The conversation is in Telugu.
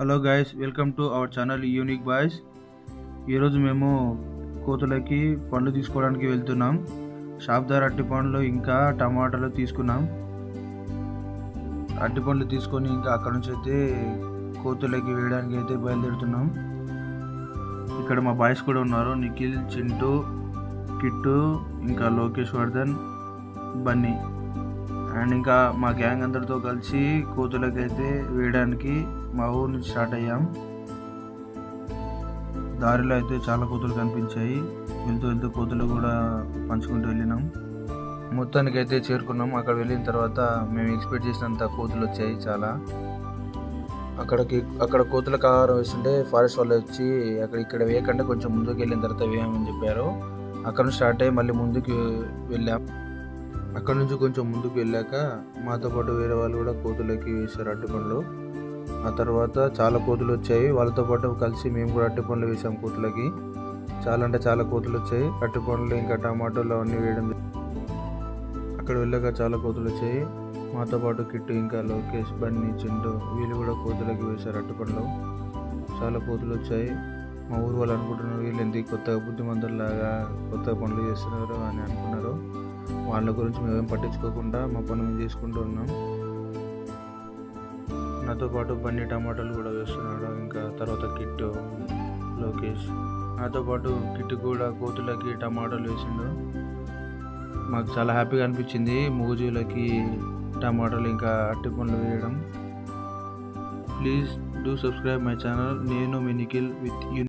Hello guys, welcome to our channel unique boys. ఈరోజు మేము కోతులకి పండ్లు తీసుకోవడానికి వెళ్తున్నాం. షాప్ దగ్గర అరటి పండ్లు ఇంకా టమాటాలు తీసుకున్నాం. అరటి పండ్లు తీసుకొని ఇంకా అక్కడ నుంచి అయితే కోతులకి వేయడానికి అయితే బయలుదేరుతున్నాం. ఇక్కడ మా బాయ్స్ కూడా ఉన్నారు, నిఖిల్, చింటూ, కిట్టు, ఇంకా లోకేష్, వర్ధన్, బన్నీ అండ్ ఇంకా మా గ్యాంగ్ అందరితో కలిసి కోతులకైతే వేయడానికి మా ఊరు నుంచి స్టార్ట్ అయ్యాం. దారిలో అయితే చాలా కోతులు కనిపించాయి. వెళ్తూ వెళ్తూ కోతులు కూడా పంచుకుంటూ వెళ్ళినాం. మొత్తానికైతే చేరుకున్నాం. అక్కడ వెళ్ళిన తర్వాత మేము ఎక్స్పెక్ట్ చేసినంత కోతులు వచ్చాయి చాలా. అక్కడ కోతులకు ఆహారం వేస్తుంటే ఫారెస్ట్ వాళ్ళు వచ్చి ఇక్కడ వేయకుండా కొంచెం ముందుకు వెళ్ళిన తర్వాత వేయమని చెప్పారు. అక్కడ నుంచి స్టార్ట్ అయ్యి మళ్ళీ ముందుకు వెళ్ళాం. అక్కడ నుంచి కొంచెం ముందుకు వెళ్ళాక మాతో పాటు వేరే వాళ్ళు కూడా కోతులకి వేశారు అరటిపండ్లు. ఆ తర్వాత చాలా కోతులు వచ్చాయి. వాళ్ళతో పాటు కలిసి మేము కూడా అరటిపండ్లు వేసాం కోతులకి. చాలా అంటే చాలా కోతులు వచ్చాయి. అరటిపండ్లు ఇంకా టమాటోలు అవన్నీ వేయడం. అక్కడ వెళ్ళాక చాలా కోతులు వచ్చాయి. మాతో పాటు కిట్టు, ఇంకా లోకేష్, బన్నీ, చింటూ వీళ్ళు కూడా కోతులకి వేశారు అరటిపండ్లు. చాలా కోతులు వచ్చాయి. మా ఊరు వాళ్ళు అనుకుంటున్నారు వీళ్ళు ఎందుకు కొత్తగా బుద్ధిమంతుల్లాగా కొత్తగా పనులు చేస్తున్నారు అని అనుకున్నారు. వాళ్ళ గురించి మేమేం పట్టించుకోకుండా మా పని మేము చేసుకుంటూ ఉన్నాం. నాతో పాటు బన్నీ టమాటాలు కూడా వేస్తున్నాడు. ఇంకా తర్వాత కిట్టు, లోకేష్, నాతో పాటు కిట్టు కూడా కోతులకి టమాటాలు వేసిండు. మాకు చాలా హ్యాపీగా అనిపించింది మూగజీవులకి టమాటాలు ఇంకా అరటిపండ్లు వేయడం. Please do subscribe my channel. నేను మీ నిఖిల్ విత్ యూ.